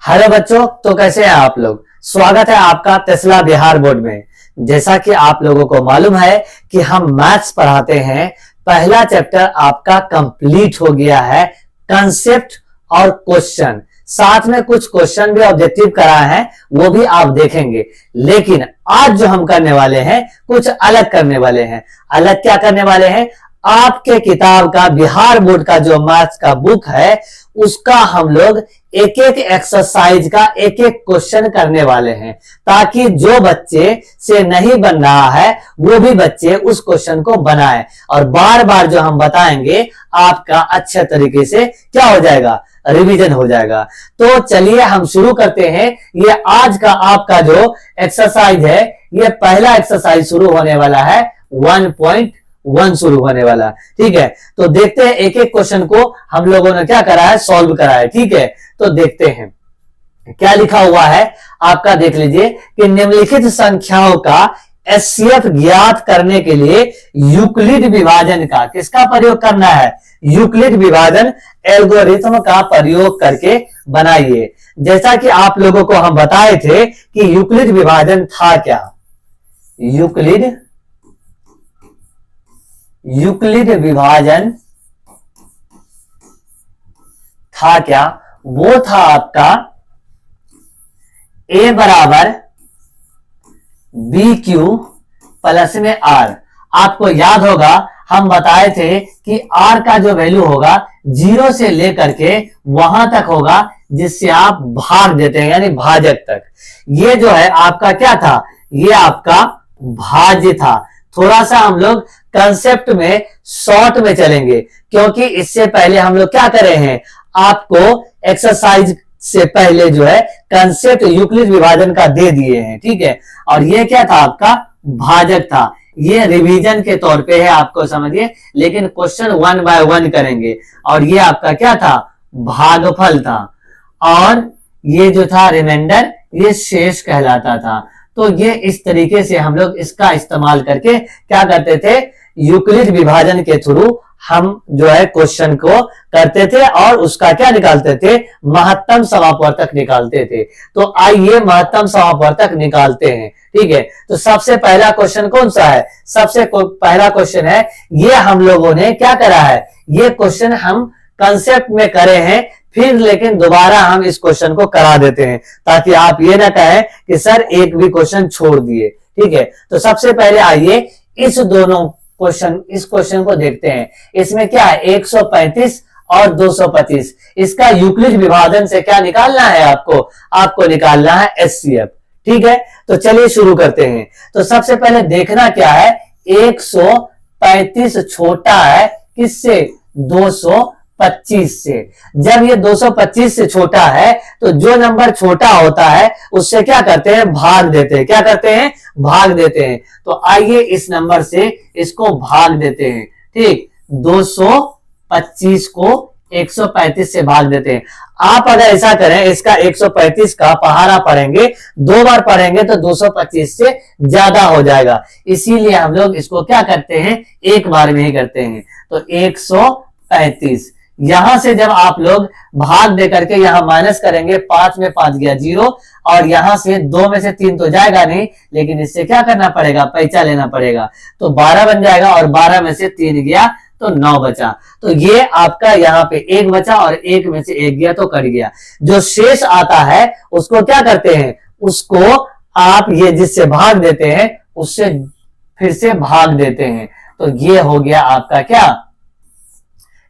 Hello बच्चों, तो कैसे हैं आप लोग। स्वागत है आपका टेस्ला बिहार बोर्ड में। जैसा कि आप लोगों को मालूम है कि हम मैथ्स पढ़ाते हैं, पहला चैप्टर आपका कंप्लीट हो गया है, कंसेप्ट और क्वेश्चन, साथ में कुछ क्वेश्चन भी ऑब्जेक्टिव कराए हैं, वो भी आप देखेंगे। लेकिन आज जो हम करने वाले हैं कुछ अलग करने वाले हैं। अलग क्या करने वाले हैं, आपके किताब का बिहार बोर्ड का जो मैथ्स का बुक है उसका हम लोग एक एक एक्सरसाइज का एक एक क्वेश्चन करने वाले हैं, ताकि जो बच्चे से नहीं बन रहा है वो भी बच्चे उस क्वेश्चन को बनाए, और बार बार जो हम बताएंगे आपका अच्छे तरीके से क्या हो जाएगा, रिवीजन हो जाएगा। तो चलिए हम शुरू करते हैं। ये आज का आपका जो एक्सरसाइज है, ये पहला एक्सरसाइज शुरू होने वाला है, 1.1 शुरू होने वाला। ठीक है, तो देखते हैं एक एक क्वेश्चन को हम लोगों ने क्या करा है, सॉल्व करा है। ठीक है, तो देखते हैं क्या लिखा हुआ है आपका। देख लीजिए कि निम्नलिखित संख्याओं का एचसीएफ ज्ञात करने के लिए यूक्लिड विभाजन का किसका प्रयोग करना है, यूक्लिड विभाजन एल्गोरिथम का प्रयोग करके बनाइए। जैसा कि आप लोगों को हम बताए थे कि यूक्लिड विभाजन था क्या, यूक्लिड विभाजन था क्या, वो था आपका a बराबर बी क्यू प्लस में आर। आपको याद होगा हम बताए थे कि r का जो वैल्यू होगा 0 से लेकर के वहां तक होगा जिससे आप भाग देते हैं, यानी भाजक तक। ये जो है आपका क्या था, ये आपका भाज्य था। थोड़ा सा हम लोग कंसेप्ट में शॉर्ट में चलेंगे, क्योंकि इससे पहले हम लोग क्या करे हैं, आपको एक्सरसाइज से पहले जो है कंसेप्ट यूक्लिड विभाजन का दे दिए हैं। ठीक है, और ये क्या था आपका, भाजक था। ये रिवीजन के तौर पे है, आपको समझिए, लेकिन क्वेश्चन 1 बाय 1 करेंगे। और ये आपका क्या था, भागफल था, और ये जो था रिमाइंडर, ये शेष कहलाता था। तो ये इस तरीके से हम लोग इसका इस्तेमाल करके क्या करते थे, यूक्लिड विभाजन के थ्रू हम जो है क्वेश्चन को करते थे और उसका क्या निकालते थे, महत्तम समापवर्तक निकालते थे। तो आइए महत्तम समापवर्तक निकालते हैं। ठीक है, तो सबसे पहला क्वेश्चन कौन सा है, सबसे पहला क्वेश्चन है, ये हम लोगों ने क्या करा है, ये क्वेश्चन हम कंसेप्ट में करे हैं, फिर लेकिन दोबारा हम इस क्वेश्चन को करा देते हैं, ताकि आप ये ना कहें कि सर एक भी क्वेश्चन छोड़ दिए। ठीक है, तो सबसे पहले आइए इस क्वेश्चन को देखते हैं। इसमें क्या है, 135 और 225, इसका यूक्लिड विभाजन से क्या निकालना है, आपको निकालना है एचसीएफ। ठीक है, तो चलिए शुरू करते हैं। तो सबसे पहले देखना क्या है, 135 छोटा है किससे, 225 से। जब ये 225 से छोटा है तो जो नंबर छोटा होता है उससे क्या करते हैं, भाग देते हैं। क्या करते हैं, भाग देते हैं। तो आइए इस नंबर से इसको भाग देते हैं। ठीक, 225 को 135 से भाग देते हैं। आप अगर ऐसा करें, इसका 135 का पहाड़ा पढ़ेंगे, 2 बार पढ़ेंगे तो 225 से ज्यादा हो जाएगा, इसीलिए हम लोग इसको क्या करते हैं, एक बार में ही करते हैं। तो 135, यहां से जब आप लोग भाग दे करके यहां माइनस करेंगे, 5 में 5 गया 0, और यहां से 2 में से 3 तो जाएगा नहीं, लेकिन इससे क्या करना पड़ेगा, पैसा लेना पड़ेगा। तो 12 बन जाएगा, और 12 में से 3 गया तो 9 बचा। तो ये आपका यहाँ पे 1 बचा, और 1 में से 1 गया तो कट गया। जो शेष आता है उसको क्या करते हैं, उसको आप ये जिससे भाग देते हैं उससे फिर से भाग देते हैं। तो ये हो गया आपका क्या,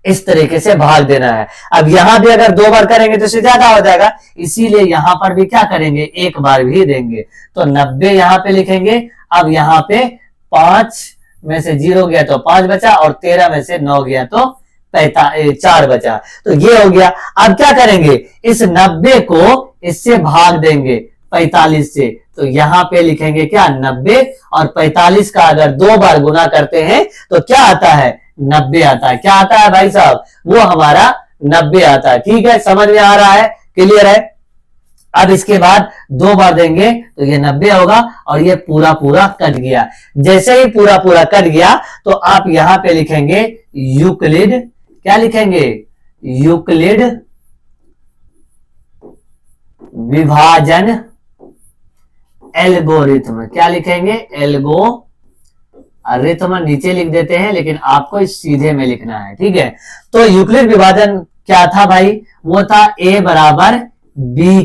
इस तरीके से भाग देना है। अब यहां भी अगर 2 बार करेंगे तो इससे ज्यादा हो जाएगा, इसीलिए यहां पर भी क्या करेंगे, 1 बार भी देंगे। तो 90 यहां पे लिखेंगे। अब यहां पे 5 में से 0 गया तो 5 बचा, और 13 में से 9 गया तो 4 बचा। तो ये हो गया। अब क्या करेंगे, इस 90 को इससे भाग देंगे 45 से। तो यहां पे लिखेंगे क्या, 90, और 45 का अगर 2 बार गुना करते हैं तो क्या आता है, 90 आता है। क्या आता है भाई साहब, वो हमारा 90 आता है। ठीक है, समझ में आ रहा है, क्लियर है। अब इसके बाद 2 बार देंगे तो ये 90 होगा, और ये पूरा पूरा कट गया। जैसे ही पूरा पूरा कट गया तो आप यहां पे लिखेंगे यूक्लिड, क्या लिखेंगे, यूक्लिड विभाजन एल्गोरिथम। क्या लिखेंगे? एल्गोरिथम नीचे लिख देते हैं, लेकिन आपको इस सीधे में लिखना है, ठीक है। तो यूक्लिड विभाजन क्या था भाई? वो था a बराबर बी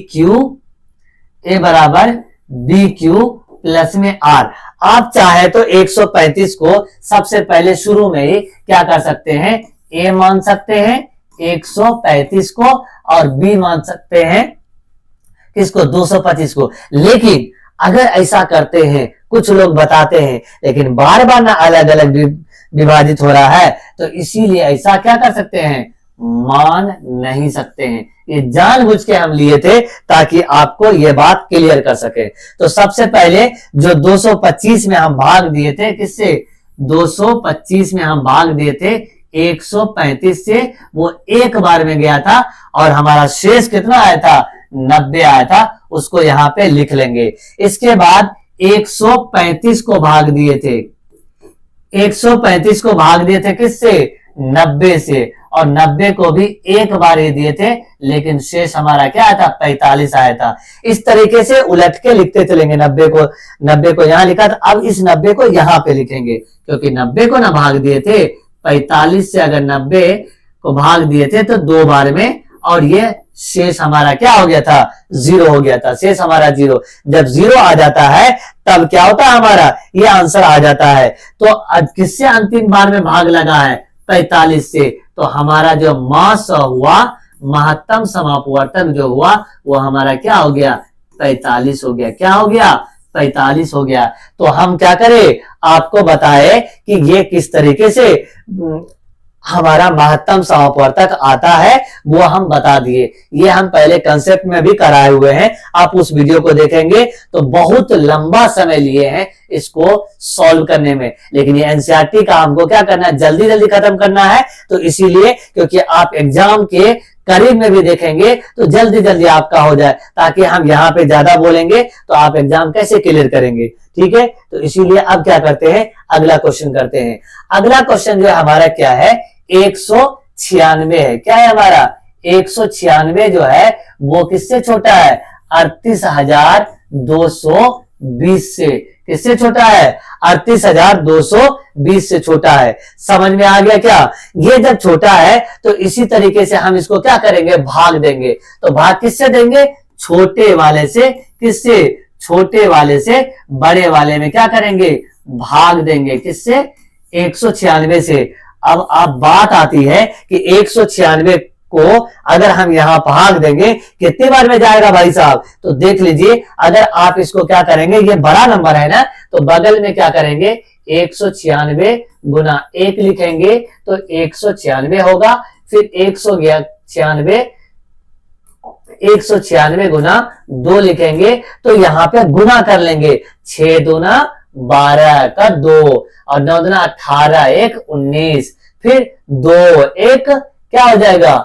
क्यू प्लस में r। आप चाहे तो 135 को सबसे पहले शुरू में ही क्या कर सकते हैं? a मान सकते हैं 135 को, और b मान सकते हैं किसको? 225 को। लेकिन अगर ऐसा करते हैं, कुछ लोग बताते हैं, लेकिन बार बार ना अलग अलग विभाजित हो रहा है, तो इसीलिए ऐसा क्या कर सकते हैं? मान नहीं सकते हैं। ये जानबूझ के हम लिए थे ताकि आपको ये बात क्लियर कर सके। तो सबसे पहले जो 225 में हम भाग दिए थे, किससे? 225 में हम भाग दिए थे 135 से, वो एक बार में गया था, और हमारा शेष कितना आया था? 90 आया था। उसको यहां पे लिख लेंगे। इसके बाद 135 को भाग दिए थे, 135 को भाग दिए थे किससे? 90 से, और 90 को भी एक बार ही दिए थे, लेकिन शेष हमारा क्या आया था? 45 आया था। इस तरीके से उलट के लिखते चलेंगे। 90 को यहां लिखा था, अब इस 90 को यहां पे लिखेंगे, क्योंकि 90 को ना भाग दिए थे 45 से, अगर 90 को भाग दिए थे तो दो बार में, और ये शेष हमारा क्या हो गया था? 0 हो गया था। शेष हमारा 0। जब 0 आ जाता है तब क्या होता है? हमारा ये आंसर आ जाता है। तो किससे अंतिम बार में भाग लगा है? 45 से। तो हमारा जो मास हुआ, महत्तम समापवर्तक जो हुआ, वो हमारा क्या हो गया? 45 हो गया। क्या हो गया? 45 हो गया। तो हम क्या करें? आपको बताए कि ये किस तरीके से हमारा महत्तम समापवर्तक आता है, वो हम बता दिए। ये हम पहले कंसेप्ट में भी कराए हुए हैं, आप उस वीडियो को देखेंगे तो बहुत लंबा समय लिए हैं इसको सॉल्व करने में। लेकिन ये एनसीईआरटी का हमको क्या करना है? जल्दी जल्दी खत्म करना है। तो इसीलिए, क्योंकि आप एग्जाम के करीब में भी देखेंगे तो जल्दी जल्दी आपका हो जाए, ताकि हम यहाँ पे ज्यादा बोलेंगे तो आप एग्जाम कैसे क्लियर करेंगे, ठीक है। तो इसीलिए अब क्या करते हैं? अगला क्वेश्चन करते हैं। अगला क्वेश्चन जो है हमारा क्या है? 196 है। क्या है हमारा? 196 जो है वो किससे छोटा है? 38,220 से। किससे छोटा है? 38,220 से छोटा है। समझ में आ गया क्या? ये जब छोटा है तो इसी तरीके से हम इसको क्या करेंगे? भाग देंगे। तो भाग किससे देंगे? छोटे वाले से। किससे? छोटे वाले से बड़े वाले में क्या करेंगे? भाग देंगे। किससे? 196 से। अब बात आती है कि 196 को अगर हम यहां भाग देंगे, कितनी बार में जाएगा भाई साहब? तो देख लीजिए, अगर आप इसको क्या करेंगे, ये बड़ा नंबर है ना, तो बगल में क्या करेंगे? 196 गुना 1 लिखेंगे तो 196 होगा। फिर 196 गुना 2 लिखेंगे तो यहां पे गुना कर लेंगे। 6 दूना 12 का 2, और 9 दूना 18, 1 19, फिर 2 1 क्या हो जाएगा?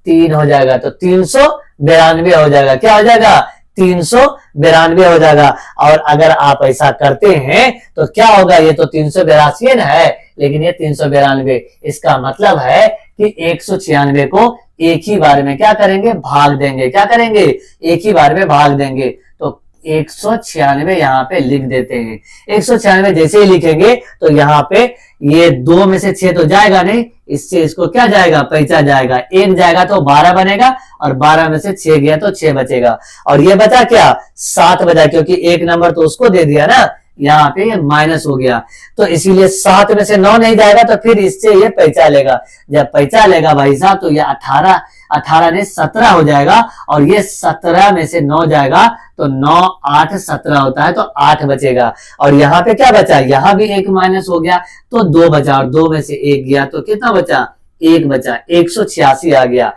3 हो जाएगा। तो 392 हो जाएगा। क्या हो जाएगा? 392 हो जाएगा। और अगर आप ऐसा करते हैं तो क्या होगा? ये तो 382 ना है, लेकिन ये 392। इसका मतलब है कि 196 को एक ही बार में क्या करेंगे? भाग देंगे। क्या करेंगे? एक ही बार में भाग देंगे। तो 196 यहाँ पे लिख देते हैं। 196 जैसे ही लिखेंगे तो यहाँ पे ये 2 में से 6 तो जाएगा नहीं, इससे इसको क्या जाएगा? पैंचा जाएगा। 1 जाएगा तो 12 बनेगा, और 12 में से 6 गया तो 6 बचेगा। और ये बचा क्या? 7 बचा, क्योंकि 1 नंबर तो उसको दे दिया ना, यहाँ पे ये माइनस हो गया। तो इसीलिए 7 में से 9 नहीं जाएगा, तो फिर इससे ये पैंचा लेगा। जब पैंचा लेगा भाई साहब तो ये 18 ने 17 हो जाएगा, और ये 17 में से 9 जाएगा तो 9 8 17 होता है, तो 8 बचेगा। और यहाँ पे क्या बचा? यहाँ भी 1 माइनस हो गया तो 2 बचा, और 2 में से 1 गया तो कितना बचा? 1 बचा। 186 आ गया।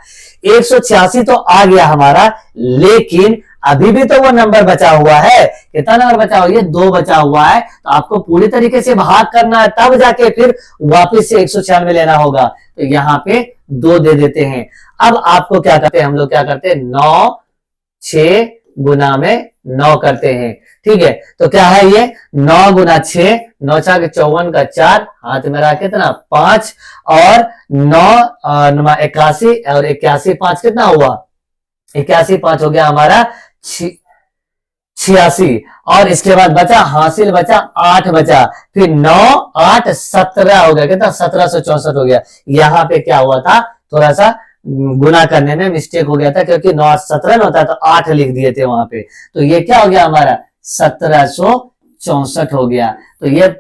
186 तो आ गया हमारा, लेकिन अभी भी तो वो नंबर बचा हुआ है। कितना नंबर बचा हुआ? ये 2 बचा हुआ है। तो आपको पूरी तरीके से भाग करना है, तब जाके फिर वापस से 196 लेना होगा। तो यहाँ पे 2 दे देते हैं। अब आपको क्या करते हैं? हम लोग क्या करते हैं? 9 6 गुना में 9 करते हैं, ठीक है। तो क्या है ये? 9 गुना 6, 9 4 54 का 4, हाथ में रहा कितना? 5, और 9 81, और 81 5 कितना हुआ? 81 5 हो गया हमारा 86 और इसके बाद बचा हासिल बचा 8 बचा, फिर 9 8 17 हो गया, कितना 1764 हो गया। यहाँ पे क्या हुआ था, थोड़ा सा गुना करने में मिस्टेक हो गया था, क्योंकि 9 8 17 में होता है तो 8 लिख दिए थे वहां पे, तो ये क्या हो गया हमारा 1764 हो गया। तो ये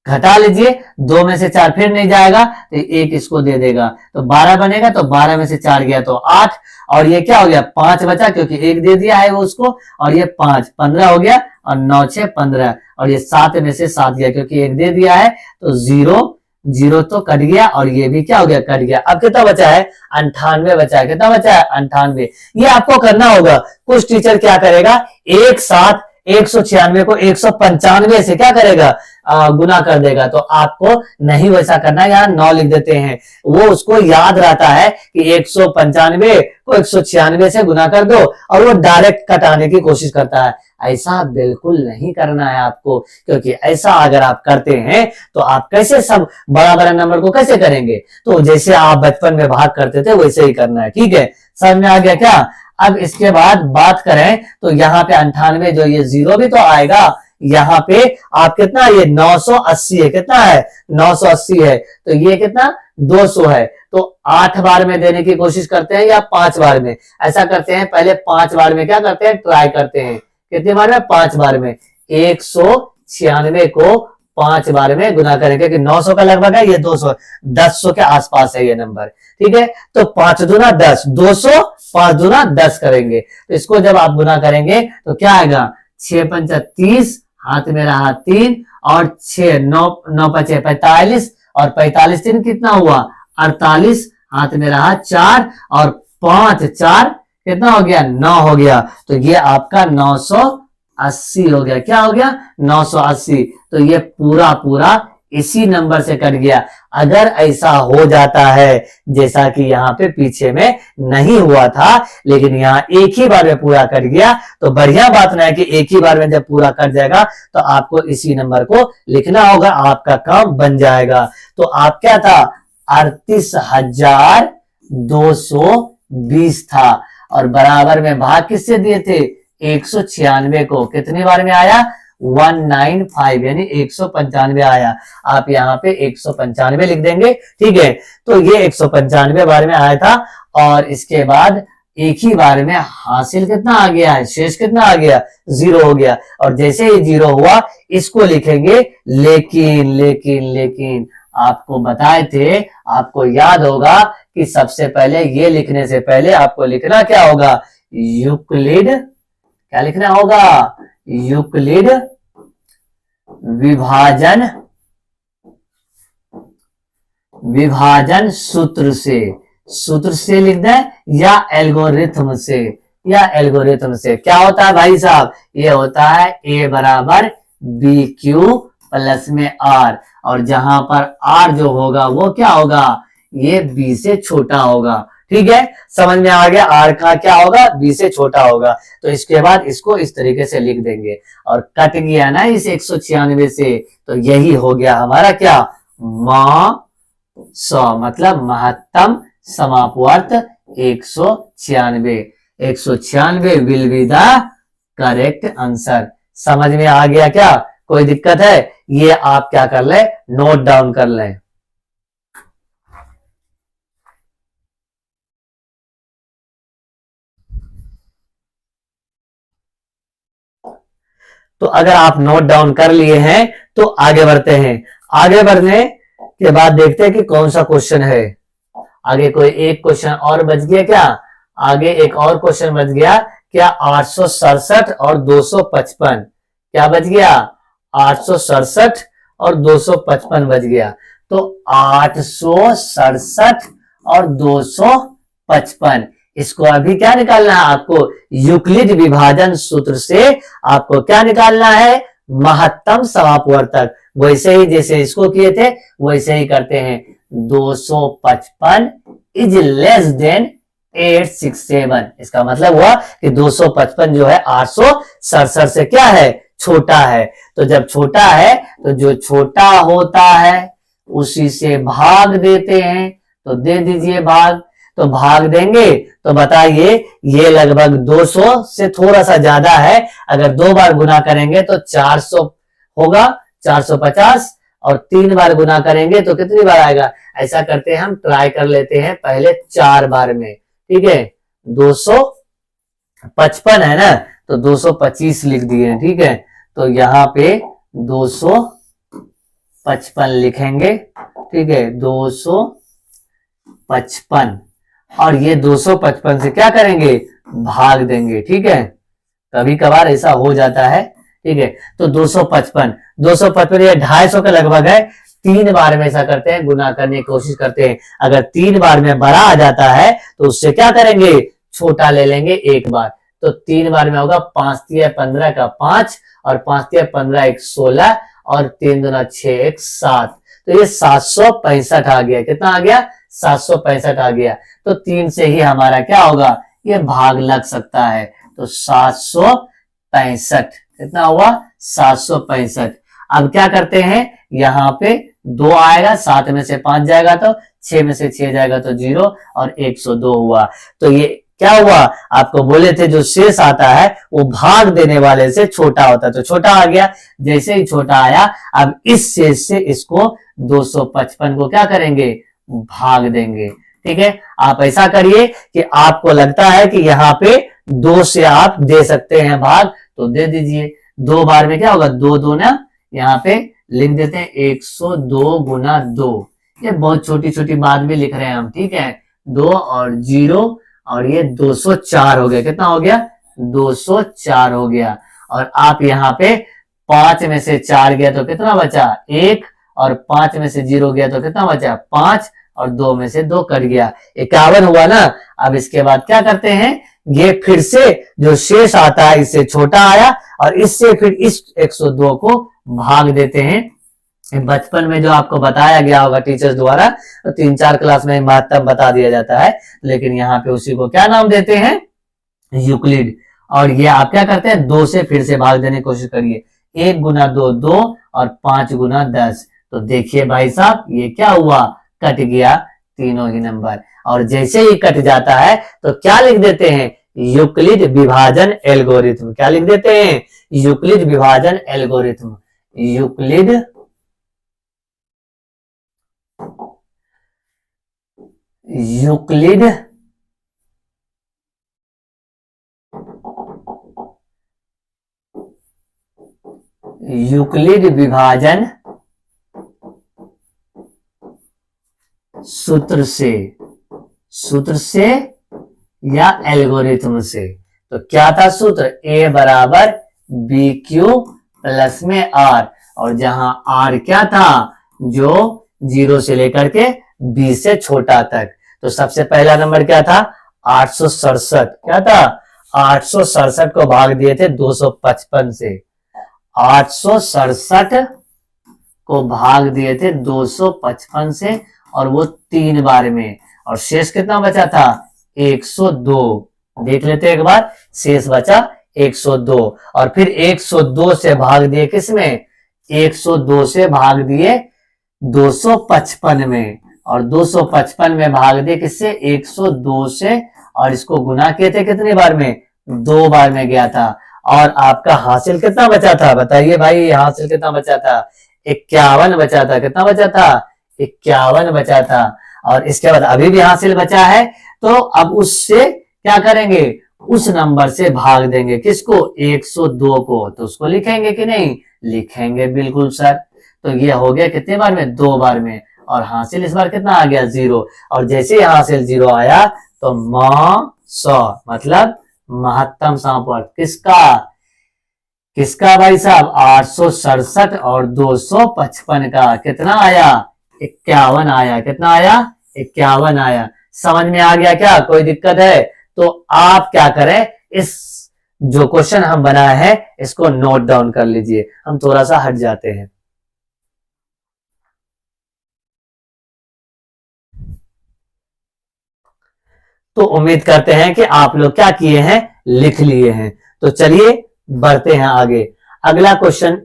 घटा लीजिए, 2 में से 4 फिर नहीं जाएगा तो 1 इसको दे देगा, तो 12 बनेगा, तो 12 में से 4 गया तो 8, और ये क्या हो गया 5 बचा, क्योंकि 1 दे दिया है वो उसको, और ये 5 15 हो गया, और 9 6 15, और ये 7 में से 7 गया, क्योंकि 1 दे दिया है तो 0 0 तो कट गया, और ये भी क्या हो गया कट गया। अब कितना बचा है 98 बचा है, कितना बचा है 98। ये आपको करना होगा, कुछ टीचर क्या करेगा एक साथ 196 को 195 से क्या करेगा गुना कर देगा, तो आपको नहीं वैसा करना, यहाँ 9 लिख देते हैं, वो उसको याद रहता है कि 195 को 196 से गुना कर दो, और वो डायरेक्ट कटाने की कोशिश करता है। ऐसा बिल्कुल नहीं करना है आपको, क्योंकि ऐसा अगर आप करते हैं तो आप कैसे सब बड़ा बड़ा नंबर को कैसे करेंगे, तो जैसे आप बचपन में भाग करते थे वैसे ही करना है, ठीक है, समझ में आ गया क्या। अब इसके बाद बात करें तो यहाँ पे 98 जो ये 0 भी तो आएगा, यहाँ पे आप कितना, ये 980 है, कितना है 980 है, तो ये कितना 200 है, तो 8 बार में देने की कोशिश करते हैं या 5 बार में, ऐसा करते हैं पहले 5 बार में क्या करते हैं ट्राई करते हैं, कितने बार में 5 बार में, 196 को 5 बार में गुना करेंगे, क्योंकि 900 का लगभग है, ये 200 1000 के आसपास है ये नंबर, ठीक है, तो 5 दूना 10 200, 5 दूना 10 करेंगे, तो इसको जब आप गुना करेंगे तो क्या आएगा 6 पंचा 30, हाथ में रहा 3, और 6 9 9 5 45, और 45 3 कितना हुआ 48, हाथ में रहा 4, और 5 4 कितना हो गया 9 हो गया, तो ये आपका 980 हो गया, क्या हो गया 980, तो ये पूरा पूरा इसी नंबर से कट गया। अगर ऐसा हो जाता है जैसा कि यहाँ पे पीछे में नहीं हुआ था, लेकिन यहाँ एक ही बार में पूरा कट गया, तो बढ़िया बात ना है कि एक ही बार में जब पूरा कट जाएगा तो आपको इसी नंबर को लिखना होगा, आपका काम बन जाएगा। तो आप क्या था 38,220 था, और बराबर में भाग किससे दिए थे 196 को, कितनी बार में आया 195, यानी 195 आया, आप यहाँ पे 195 लिख देंगे, ठीक है। तो ये 195 बार में आया था, और इसके बाद एक ही बार में हासिल कितना आ गया है, शेष कितना आ गया 0 हो गया, और जैसे ही 0 हुआ इसको लिखेंगे, लेकिन लेकिन लेकिन आपको बताए थे, आपको याद होगा कि सबसे पहले ये लिखने से पहले आपको लिखना क्या होगा यूक्लिड, क्या लिखना होगा यूक्लिड विभाजन सूत्र से लिखना है, या एल्गोरिथम से, क्या होता है भाई साहब, ये होता है a बराबर बी क्यू प्लस में r, और जहां पर r जो होगा वो क्या होगा, ये b से छोटा होगा, ठीक है, समझ में आ गया, r का क्या होगा b से छोटा होगा। तो इसके बाद इसको इस तरीके से लिख देंगे, और कट गया ना इस 196 से, तो यही हो गया हमारा क्या मतलब महत्तम समापवर्त 196 will be the correct answer. समझ में आ गया क्या, कोई दिक्कत है, ये आप क्या कर ले नोट डाउन कर लें। तो अगर आप नोट डाउन कर लिए हैं तो आगे बढ़ते हैं। आगे बढ़ने के बाद देखते हैं कि कौन सा क्वेश्चन है। आगे कोई एक क्वेश्चन और बच गया क्या, आगे एक और क्वेश्चन बच गया क्या, 867 और 255, क्या बच गया 867 और 255 बच गया। तो 867 और 255, इसको अभी क्या निकालना है आपको, यूक्लिड विभाजन सूत्र से आपको क्या निकालना है, महत्तम समापवर्तक। वैसे ही जैसे इसको किए थे वैसे ही करते हैं। 255 इज लेस देन 867, इसका मतलब हुआ कि 255 जो है 867 से क्या है, छोटा है। तो जब छोटा है तो जो छोटा होता है उसी से भाग देते हैं, तो दे दीजिए भाग। तो भाग देंगे तो बताइए ये लगभग 200 से थोड़ा सा ज्यादा है। अगर 2 बार गुना करेंगे तो 400 होगा, 450, और 3 बार गुना करेंगे तो कितनी बार आएगा। ऐसा करते हैं, हम ट्राई कर लेते हैं पहले 4 बार में, ठीक है। 255 है ना, तो 225 लिख दिए, ठीक है। तो यहाँ पे 255 लिखेंगे, ठीक है, 255, और ये 255 से क्या करेंगे, भाग देंगे, ठीक है। कभी कभार ऐसा हो जाता है, ठीक है। तो 255 ये 250 के लगभग है। 3 बार में ऐसा करते हैं, गुना करने की कोशिश करते हैं। अगर 3 बार में बड़ा आ जाता है तो उससे क्या करेंगे, छोटा ले लेंगे 1 बार। तो 3 बार में होगा 5 तिया 15 का 5, और 5 तिया 15 1 16, और 3 दूना 6 1 7। तो ये 765 आ गया। कितना आ गया, 765 आ गया। तो 3 से ही हमारा क्या होगा, ये भाग लग सकता है। तो 765 कितना हुआ, 765। अब क्या करते हैं, यहाँ पे 2 आएगा, 7 में से 5 जाएगा तो 6 में से 6 जाएगा तो 0, और 102 हुआ। तो ये क्या हुआ, आपको बोले थे जो शेष आता है वो भाग देने वाले से छोटा होता है, तो छोटा आ गया। जैसे ही छोटा आया, अब इस शेष से इसको 255 को क्या करेंगे, भाग देंगे, ठीक है। आप ऐसा करिए कि आपको लगता है कि यहाँ पे 2 से आप दे सकते हैं भाग, तो दे दीजिए। 2 बार में क्या होगा, 2 2 ना, यहाँ पे लिख देते हैं 102 गुना 2। ये बहुत छोटी छोटी बात भी लिख रहे हैं हम, ठीक है। 2 और 0, और ये 204 हो गया। कितना हो गया, 204 हो गया। और आप यहाँ पे 5 में से 4 गया तो कितना बचा, 1, और 5 में से 0 गया तो कितना बचा, 5, और 2 में से 2 कट गया, 51 हुआ ना। अब इसके बाद क्या करते हैं, ये फिर से जो शेष आता है इससे छोटा आया, और इससे फिर इस 102 को भाग देते हैं। बचपन में जो आपको बताया गया होगा टीचर्स द्वारा, तो 3-4 क्लास में महत्तम बता दिया जाता है, लेकिन यहाँ पे उसी को क्या नाम देते हैं, यूक्लिड। और ये आप क्या करते हैं, 2 से फिर से भाग देने की कोशिश करिए। 1 गुना 2 2, और 5 गुना 10। तो देखिए भाई साहब, ये क्या हुआ, कट गया तीनों ही नंबर। और जैसे ही कट जाता है तो क्या लिख देते हैं, यूक्लिड विभाजन एल्गोरिथम। क्या लिख देते हैं, यूक्लिड विभाजन एल्गोरिथम। यूक्लिड यूक्लिड यूक्लिड विभाजन सूत्र से या एल्गोरिथम से। तो क्या था सूत्र, A बराबर BQ प्लस में R, और जहां R क्या था, जो 0 से लेकर के 20 से छोटा तक। तो सबसे पहला नंबर क्या था, 867। क्या था, 867 को भाग दिए थे 255 से। 867 को भाग दिए थे 255 से, और वो 3 बार में, और शेष कितना बचा था, 102। देख लेते एक बार, शेष बचा 102, और फिर 102 से भाग दिए किसमें, 102 से भाग दिए 255 में, और 255 में भाग दिए किससे, 102 से, और इसको गुना किए थे कितनी बार में, 2 बार में गया था। और आपका हासिल कितना बचा था, बताइए भाई, हासिल कितना बचा था, 51 बचा था। कितना बचा था, 51 बचा था। और इसके बाद अभी भी हासिल बचा है, तो अब उससे क्या करेंगे, उस नंबर से भाग देंगे, किसको, 102 को। तो उसको लिखेंगे कि नहीं, लिखेंगे बिल्कुल सर। तो ये हो गया कितने बार में, 2 बार में, और हासिल इस बार कितना आ गया, 0। और जैसे ही हासिल 0 आया तो म100 मतलब महत्तम सांपर्थ किसका भाई साहब, 867 और 255 का कितना आया, 51 आया। कितना आया, 51 आया। समझ में आ गया क्या, कोई दिक्कत है तो आप क्या करें, इस जो क्वेश्चन हम बनाए हैं इसको नोट डाउन कर लीजिए। हम थोड़ा सा हट जाते हैं। तो उम्मीद करते हैं कि आप लोग क्या किए हैं, लिख लिए हैं। तो चलिए बढ़ते हैं आगे। अगला क्वेश्चन,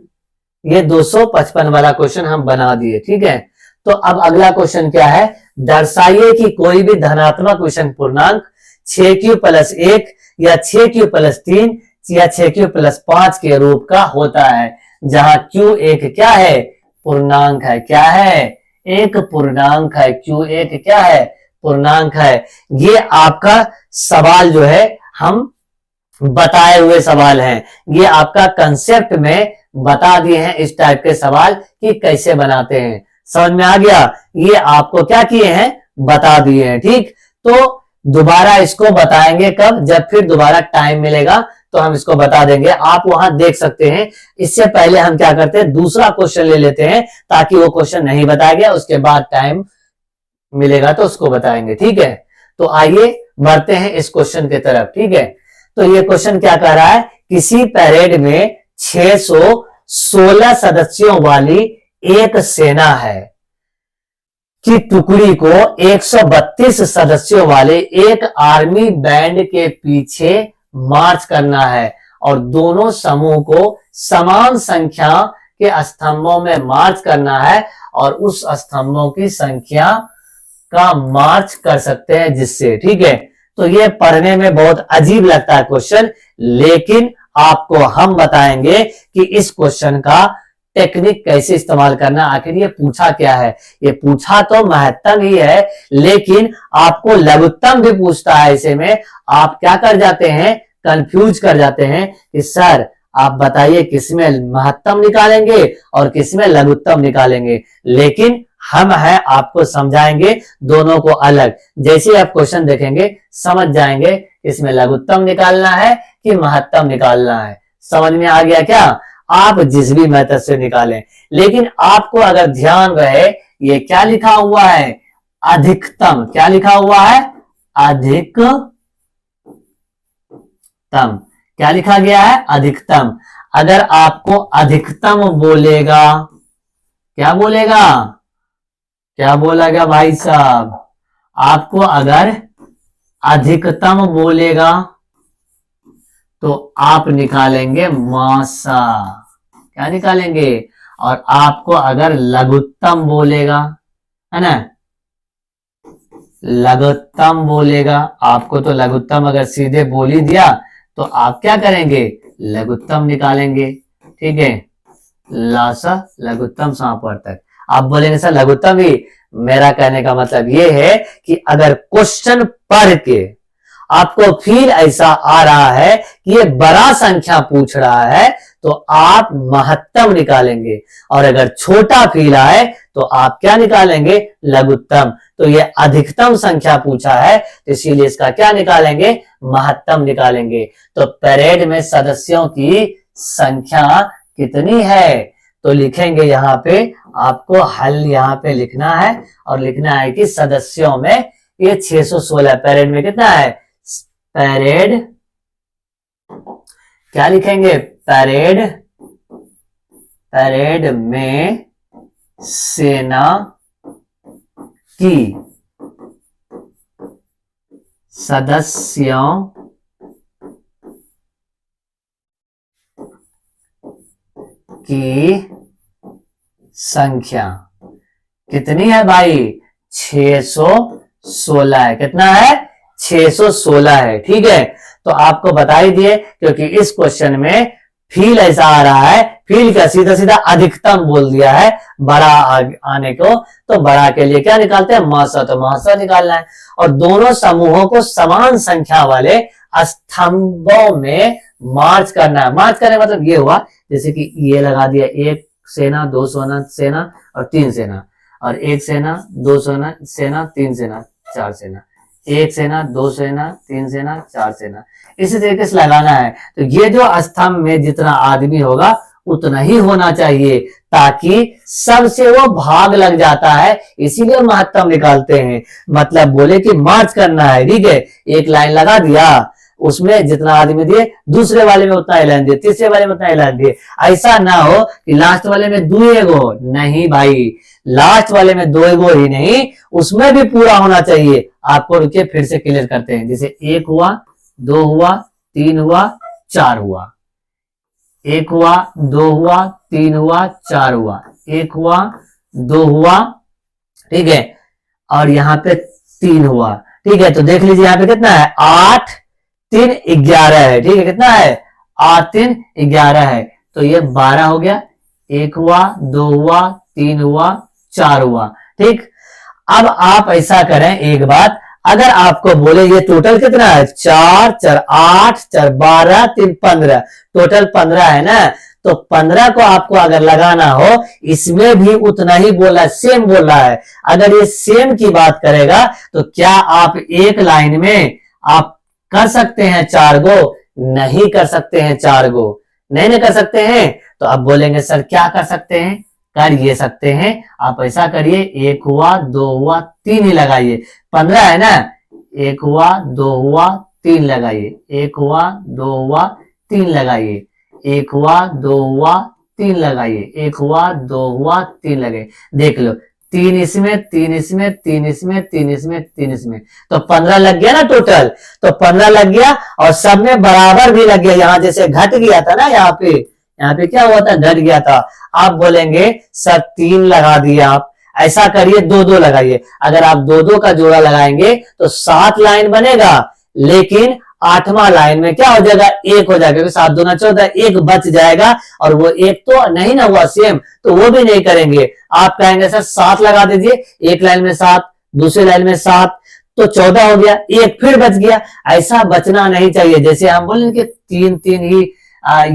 ये 255 वाला क्वेश्चन हम बना दिए, ठीक है। तो अब अगला क्वेश्चन क्या है, दर्शाइए कि कोई भी धनात्मक विषम पूर्णांक 6q+1 या 6q+3 या 6q+5 के रूप का होता है, जहां q एक क्या है, पूर्णांक है। क्या है, एक पूर्णांक है। q एक क्या है, पूर्णांक है। ये आपका सवाल जो है हम बताए हुए सवाल हैं, ये आपका कंसेप्ट में बता दिए हैं इस टाइप के सवाल कि कैसे बनाते हैं। समझ में आ गया, ये आपको क्या किए हैं, बता दिए हैं। ठीक, तो दोबारा इसको बताएंगे कब, जब फिर दोबारा टाइम मिलेगा तो हम इसको बता देंगे, आप वहां देख सकते हैं। इससे पहले हम क्या करते हैं, दूसरा क्वेश्चन ले लेते हैं ताकि वो क्वेश्चन नहीं बताया गया, उसके बाद टाइम मिलेगा तो उसको बताएंगे। ठीक है, तो आइए बढ़ते हैं इस क्वेश्चन की तरफ। ठीक है, तो ये क्वेश्चन क्या कह रहा है, किसी परेड में 616 सदस्यों वाली एक सेना है की टुकड़ी को 132 सदस्यों वाले एक आर्मी बैंड के पीछे मार्च करना है और दोनों समूह को समान संख्या के स्तंभों में मार्च करना है और उस स्तंभों की संख्या का मार्च कर सकते हैं जिससे। ठीक है, तो ये पढ़ने में बहुत अजीब लगता है क्वेश्चन, लेकिन आपको हम बताएंगे कि इस क्वेश्चन का टेक्निक कैसे इस्तेमाल करना। आखिर ये पूछा क्या है, ये पूछा तो महत्तम ही है, लेकिन आपको लघुत्तम भी पूछता है। ऐसे में आप क्या कर जाते हैं, कंफ्यूज कर जाते हैं कि सर आप बताइए किसमें महत्तम निकालेंगे और किसमें लघुत्तम निकालेंगे, लेकिन हम हैं आपको समझाएंगे दोनों को अलग। जैसे आप क्वेश्चन देखेंगे समझ जाएंगे इसमें लघुत्तम निकालना है कि महत्तम निकालना है। समझ में आ गया क्या, आप जिस भी मेथड से निकालें, लेकिन आपको अगर ध्यान रहे ये क्या लिखा हुआ है, अधिकतम। क्या लिखा हुआ है, अधिकतम। क्या लिखा गया है, अधिकतम। अगर आपको अधिकतम बोलेगा, क्या बोलेगा, क्या बोलेगा भाई साहब, आपको अगर अधिकतम बोलेगा तो आप निकालेंगे मासा। क्या निकालेंगे, और आपको अगर लघुत्तम बोलेगा, है ना, लघुत्तम बोलेगा आपको, तो लघुत्तम अगर सीधे बोल ही दिया तो आप क्या करेंगे, लघुत्तम निकालेंगे। ठीक है, लासा लघुत्तम सांपर तक आप बोलेंगे सर लघुत्तम ही। मेरा कहने का मतलब ये है कि अगर क्वेश्चन पढ़ के आपको फील ऐसा आ रहा है कि ये बड़ा संख्या पूछ रहा है तो आप महत्तम निकालेंगे, और अगर छोटा फील आए तो आप क्या निकालेंगे, लघुत्तम। तो ये अधिकतम संख्या पूछा है तो इसीलिए इसका क्या निकालेंगे, महत्तम निकालेंगे। तो परेड में सदस्यों की संख्या कितनी है, तो लिखेंगे यहाँ पे, आपको हल यहाँ पे लिखना है और लिखना है कि सदस्यों में ये 616, परेड में कितना है, परेड क्या लिखेंगे, परेड, परेड में सेना की सदस्यों की संख्या कितनी है भाई, 616 है। कितना है, 616 है। ठीक है, तो आपको बता ही दिए, क्योंकि इस क्वेश्चन में फील ऐसा आ रहा है, फील का सीधा सीधा अधिकतम बोल दिया है बड़ा आने को, तो बड़ा के लिए क्या निकालते हैं, मासा, तो मासा निकालना है। और दोनों समूहों को समान संख्या वाले स्तंभों में मार्च करना है। मार्च करने मतलब ये हुआ, जैसे कि ये लगा दिया, एक सेना, दो सेना और तीन सेना, और एक सेना, दो सेना, तीन सेना, चार सेना, एक सेना, दो सेना, तीन सेना, चार सेना, इसी तरीके से लगाना है। तो ये जो स्तंभ में जितना आदमी होगा उतना ही होना चाहिए, ताकि सबसे वो भाग लग जाता है, इसीलिए महत्तम निकालते हैं। मतलब बोले कि मार्च करना है, ठीक है, एक लाइन लगा दिया, उसमें जितना आदमी दिए दूसरे वाले में उतना ऐलान दिए, तीसरे वाले में उतना ऐलान दिए। ऐसा ना हो कि लास्ट वाले में दो एगो, नहीं भाई, लास्ट वाले में दो एगो ही नहीं, उसमें भी पूरा होना चाहिए। आपको रुकिए फिर से क्लियर करते हैं। जैसे एक हुआ, दो हुआ, तीन हुआ, चार हुआ, एक हुआ, दो हुआ, तीन हुआ, चार हुआ, एक हुआ, दो हुआ, ठीक है, और यहाँ पे 3 हुआ। ठीक है, तो देख लीजिए यहाँ पे कितना है, 8 3 11 है। ठीक है, कितना है, 8 3 11 है, तो ये 12 हो गया। 1 हुआ, 2 हुआ, 3 हुआ, 4 हुआ। ठीक, अब आप ऐसा करें, एक बात, अगर आपको बोले ये टोटल कितना है, 4 4 8 4 12 3 15, टोटल 15 है ना, तो 15 को आपको अगर लगाना हो, इसमें भी उतना ही बोला, सेम बोल रहा है। अगर ये सेम की बात करेगा तो क्या आप एक लाइन में आप कर सकते हैं 4 गो? नहीं कर सकते हैं 4 गो, नहीं कर सकते हैं। तो अब बोलेंगे सर क्या कर सकते हैं? कर ये सकते हैं, आप ऐसा करिए, 1 हुआ, 2 हुआ, 3 ही लगाइए। 15 है ना, 1 हुआ, 2 हुआ, 3 लगाइए। 1 हुआ, 2 हुआ, 3 लगाइए। 1 हुआ, 2 हुआ, 3 लगाइए। 1 हुआ, 2 हुआ, 3 लगाइए। देख लो, 3 इसमें, 3 इसमें, 3 इसमें, 3 इसमें, 3 इसमें, तो 15 लग गया ना टोटल। तो 15 लग गया, और सब में बराबर भी लग गया। यहां जैसे घट गया था ना, यहाँ पे क्या हुआ था, घट गया था। आप बोलेंगे सर 3 लगा दिए आप, ऐसा करिए 2 2 लगाइए। अगर आप 2 2 का जोड़ा लगाएंगे तो 7 लाइन बनेगा, लेकिन 8वां लाइन में क्या हो जाएगा, 1 हो जाएगा, क्योंकि 7 दूना 14, 1 बच जाएगा, और वो 1 तो नहीं ना हुआ सेम, तो वो भी नहीं करेंगे। आप कहेंगे सर 7 लगा दीजिए, एक लाइन में 7, दूसरी लाइन में 7, तो 14 हो गया, 1 फिर बच गया। ऐसा बचना नहीं चाहिए। जैसे हम बोले कि 3 3 ही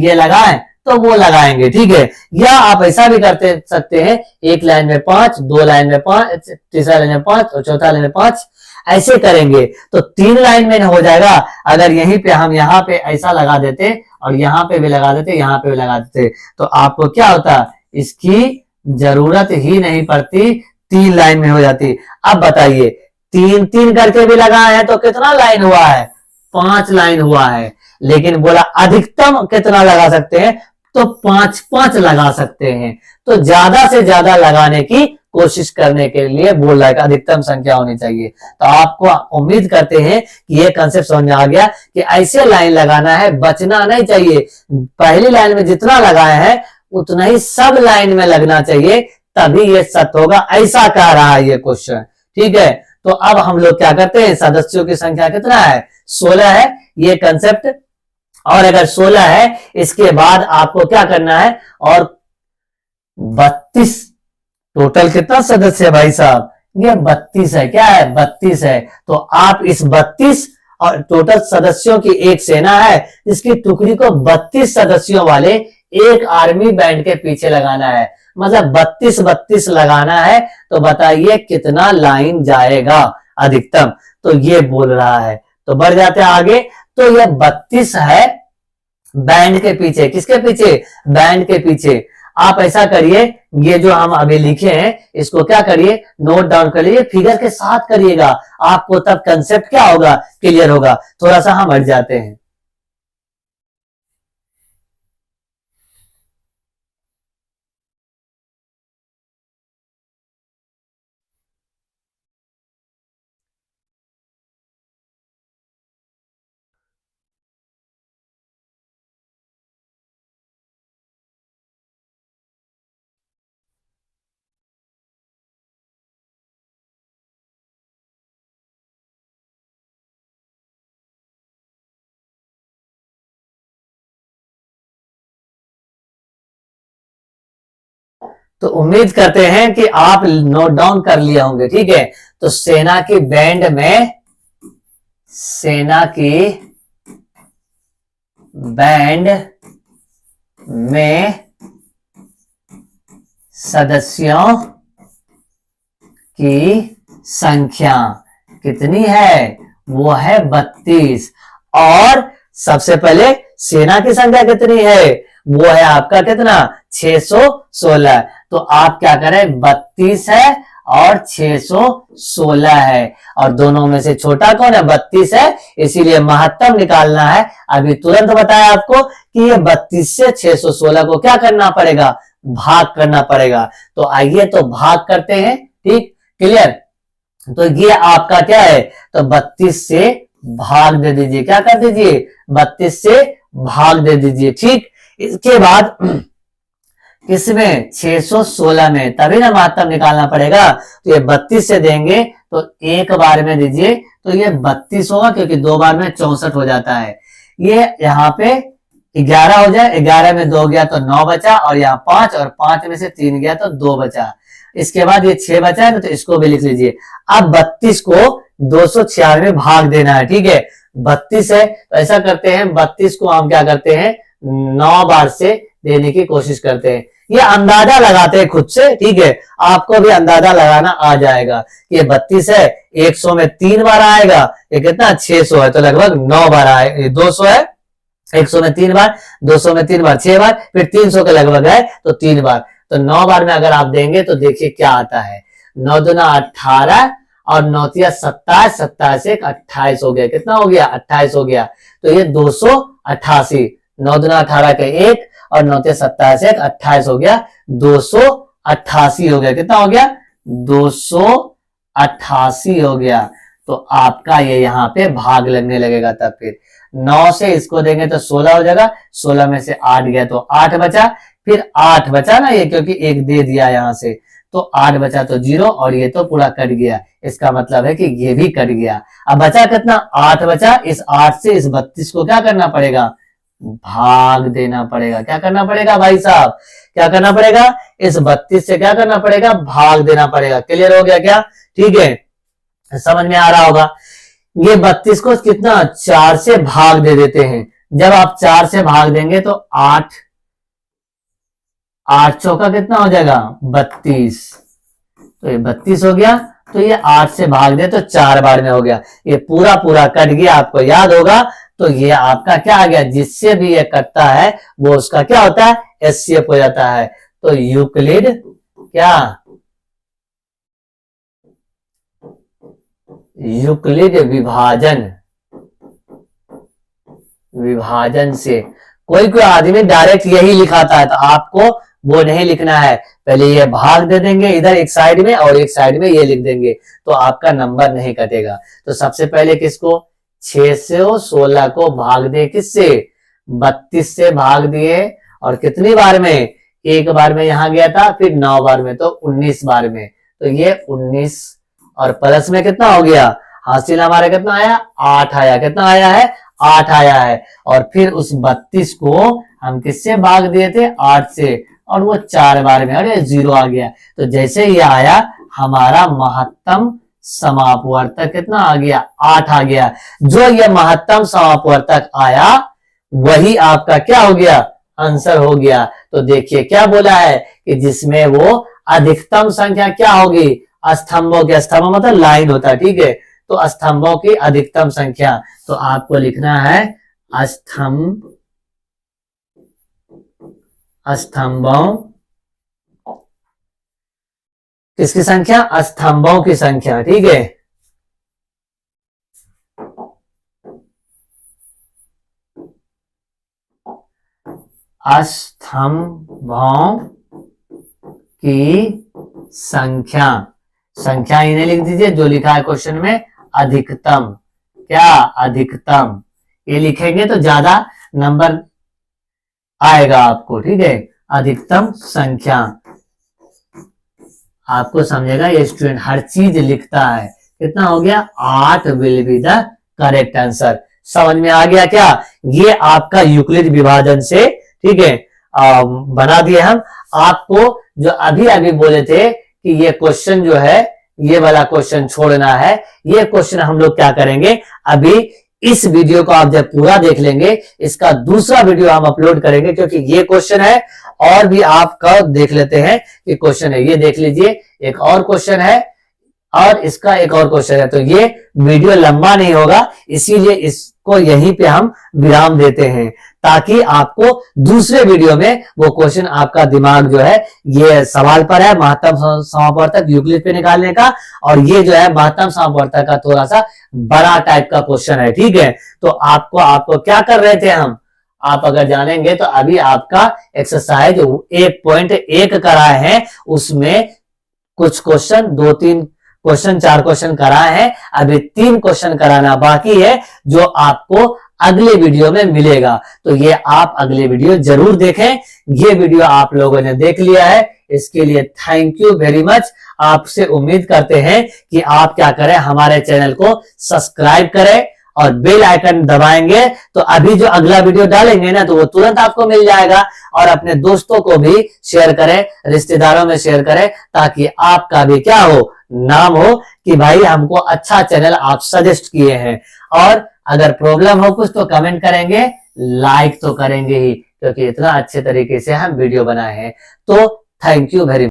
ये लगाएं, तो वो लगाएंगे। ठीक है, या आप ऐसा भी करते सकते हैं, एक लाइन में 5, 2 लाइन में 5, तीसरा लाइन में 5 और चौथा लाइन में 5, ऐसे करेंगे तो 3 लाइन में हो जाएगा। अगर यहीं पे हम यहाँ पे ऐसा लगा देते, और यहाँ पे भी लगा देते, यहाँ पे भी लगा देते, तो आपको क्या होता, इसकी जरूरत ही नहीं पड़ती, 3 लाइन में हो जाती। अब बताइए, 3 3 करके भी लगाए हैं तो कितना लाइन हुआ है, 5 लाइन हुआ है। लेकिन बोला अधिकतम कितना लगा सकते हैं, तो 5 5 लगा सकते हैं। तो ज्यादा से ज्यादा लगाने की कोशिश करने के लिए बोल रहा है कि अधिकतम संख्या होनी चाहिए। तो आपको उम्मीद करते हैं कि ये कंसेप्ट समझ में आ गया कि ऐसे लाइन लगाना है, बचना नहीं चाहिए। पहली लाइन में जितना लगाए हैं उतना ही सब लाइन में लगना चाहिए, तभी ये सत्य होगा। ऐसा कह रहा है ये क्वेश्चन। ठीक है, तो अब हम लोग क्या करते हैं, सदस्यों की संख्या कितना है, 16 है ये कंसेप्ट। और अगर 16 है, इसके बाद आपको क्या करना है, और 32, टोटल कितना सदस्य है भाई साहब, ये 32 है। क्या है, 32 है। तो आप इस 32 और टोटल सदस्यों की एक सेना है, जिसकी टुकड़ी को 32 सदस्यों वाले एक आर्मी बैंड के पीछे लगाना है। मतलब 32 32 लगाना है, तो बताइए कितना लाइन जाएगा अधिकतम। तो ये बोल रहा है, तो बढ़ जाते हैं आगे। तो ये 32 है बैंड के पीछे, किसके पीछे, बैंड के पीछे। आप ऐसा करिए, ये जो हम अभी लिखे हैं इसको क्या करिए, नोट डाउन कर लीजिए, फिगर के साथ करिएगा, आपको तब कंसेप्ट क्या होगा, क्लियर होगा। थोड़ा सा हम हट जाते हैं। तो उम्मीद करते हैं कि आप नोट डाउन कर लिए होंगे। ठीक है, तो सेना की बैंड में, सेना की बैंड में सदस्यों की संख्या कितनी है, वो है 32। और सबसे पहले सेना की संख्या कितनी है, वो है आपका कितना, 616। तो आप क्या करें, 32 है और 616 है, और दोनों में से छोटा कौन है, 32 है, इसीलिए महत्तम निकालना है। अभी तुरंत बताया आपको कि ये 32 से 616 को क्या करना पड़ेगा, भाग करना पड़ेगा। तो आइए तो भाग करते हैं। ठीक, क्लियर। तो ये आपका क्या है, तो 32 से भाग दे दीजिए, क्या कर दीजिए, 32 से भाग दे दीजिए। ठीक, इसके बाद किसमें 616 में, तभी ना महत्तम निकालना पड़ेगा। तो ये 32 से देंगे तो एक बार में दीजिए तो ये 32 होगा, क्योंकि दो बार में 64 हो जाता है। ये यहाँ पे 11 हो जाए, 11 में 2 गया तो 9 बचा, और यहाँ 5, और 5 में से 3 गया तो 2 बचा। इसके बाद ये 6 बचा है तो इसको भी लिख लीजिए। अब 32 को 246 में भाग देना है, ठीक है। 32 है तो ऐसा करते हैं, 32 को हम क्या करते हैं 9 बार से देने की कोशिश करते हैं। ये अंदाजा लगाते हैं खुद से, ठीक है। आपको भी अंदाजा लगाना आ जाएगा कि ये 32 है, 100 में 3 बार आएगा, ये कितना 600 है तो लगभग 9 बार आएगा। 200 है, 100 में 3 बार, 200 में 3 बार 6 बार, फिर 300 के लगभग है तो 3 बार। तो 9 बार में अगर आप देंगे तो देखिए क्या आता है। 9 दूना 18 और 9 तिया 27, 27 से 28 हो गया। कितना हो गया 28 हो गया। तो ये 288, 9 दूना 18 के 1 और 9 तिया 27 से 28 हो गया, 288 हो गया। कितना हो गया 288 हो गया। तो आपका ये यहाँ पे भाग लगने लगेगा। तब फिर 9 से इसको देंगे तो 16 हो जाएगा, 16 में से 8 गया तो 8 बचा, फिर 8 बचा ना ये, क्योंकि एक दे दिया यहां से, तो 8 बचा तो 0, और ये तो पूरा कट गया। इसका मतलब है कि ये भी कट गया। अब बचा कितना 8 बचा। इस 8 से इस 32 को क्या करना पड़ेगा, भाग देना पड़ेगा। क्या करना पड़ेगा भाई साहब, क्या करना पड़ेगा, इस 32 से क्या करना पड़ेगा, भाग देना पड़ेगा। क्लियर हो गया क्या, ठीक है, समझ में आ रहा होगा। ये 32 को कितना 4 से भाग दे देते हैं। जब आप 4 से भाग देंगे तो 8 चौका कितना हो जाएगा 32, तो ये 32 हो गया। तो ये 8 से भाग दे तो 4 बार में हो गया। ये पूरा पूरा कट गया, आपको याद होगा। तो ये आपका क्या आ गया, जिससे भी ये कटता है वो उसका क्या होता है, एचसीएफ हो जाता है। तो यूक्लिड क्या, यूक्लिड विभाजन से कोई आदमी डायरेक्ट यही लिखाता है, तो आपको वो नहीं लिखना है। पहले ये भाग दे देंगे इधर एक साइड में, और एक साइड में ये लिख देंगे, तो आपका नंबर नहीं कटेगा। तो सबसे पहले किसको 616 को भाग दे किससे, 32 से भाग दिए, और कितनी बार में, एक बार में यहां गया था, फिर 9 बार में, तो 19 बार में। तो ये 19 और प्लस में कितना हो गया, हासिल हमारा कितना आया 8 आया। कितना आया है 8 आया है। और फिर उस 32 को हम किससे भाग दिए थे 8 से, और वो 4 बार में, अरे 0 आ गया। तो जैसे ये आया हमारा महत्तम समापवर्तक कितना आ गया 8 आ गया। जो ये महत्तम समापवर्तक आया वही आपका क्या हो गया, आंसर हो गया। तो देखिए क्या बोला है कि जिसमें वो अधिकतम संख्या क्या होगी, स्तंभों के, स्तंभ मतलब लाइन होता है, ठीक है। तो स्तंभों की अधिकतम संख्या, तो आपको लिखना है स्तंभों किसकी संख्या, स्तंभों की संख्या, ठीक है। स्तंभों की संख्या, संख्या इन्हें लिख दीजिए जो लिखा है क्वेश्चन में, अधिकतम, क्या अधिकतम, ये लिखेंगे तो ज्यादा नंबर आएगा आपको, ठीक है। अधिकतम संख्या, आपको समझेगा ये स्टूडेंट हर चीज लिखता है। कितना हो गया 8 will be the correct answer. समझ में आ गया क्या, ये आपका यूक्लिड विभाजन से, ठीक है, बना दिए हम। आपको जो अभी अभी बोले थे कि ये क्वेश्चन जो है, ये वाला क्वेश्चन छोड़ना है, ये क्वेश्चन हम लोग क्या करेंगे, अभी इस वीडियो को आप जब पूरा देख लेंगे, इसका दूसरा वीडियो हम अपलोड करेंगे, क्योंकि ये क्वेश्चन है और भी आपका देख लेते हैं कि क्वेश्चन है। ये देख लीजिए, एक और क्वेश्चन है और इसका एक और क्वेश्चन है। तो ये वीडियो लंबा नहीं होगा, इसीलिए इसको यहीं पे हम विराम देते हैं, ताकि आपको दूसरे वीडियो में वो क्वेश्चन, आपका दिमाग जो है ये सवाल पर है महत्तम समापवर्तक यूक्लिड पे निकालने का, और ये जो है महत्तम समापवर्तक का थोड़ा सा बड़ा टाइप का क्वेश्चन है, ठीक है। तो आपको क्या कर रहे थे हम, आप अगर जानेंगे तो अभी आपका एक्सरसाइज 1.1 कराए हैं, उसमें कुछ क्वेश्चन 2-3 क्वेश्चन 4 क्वेश्चन कराए हैं, अभी 3 क्वेश्चन कराना बाकी है, जो आपको अगले वीडियो में मिलेगा। तो ये आप अगले वीडियो जरूर देखें। ये वीडियो आप लोगों ने देख लिया है, इसके लिए थैंक यू वेरी मच। आपसे उम्मीद करते हैं कि आप क्या करें, हमारे चैनल को सब्सक्राइब करें और बेल आइकन दबाएंगे तो अभी जो अगला वीडियो डालेंगे ना तो वो तुरंत आपको मिल जाएगा। और अपने दोस्तों को भी शेयर करें, रिश्तेदारों में शेयर करें, ताकि आपका भी क्या हो, नाम हो कि भाई हमको अच्छा चैनल आप सजेस्ट किए हैं। और अगर प्रॉब्लम हो कुछ तो कमेंट करेंगे, लाइक तो करेंगे ही, क्योंकि इतना अच्छे तरीके से हम वीडियो बनाए हैं। तो थैंक यू वेरी मच।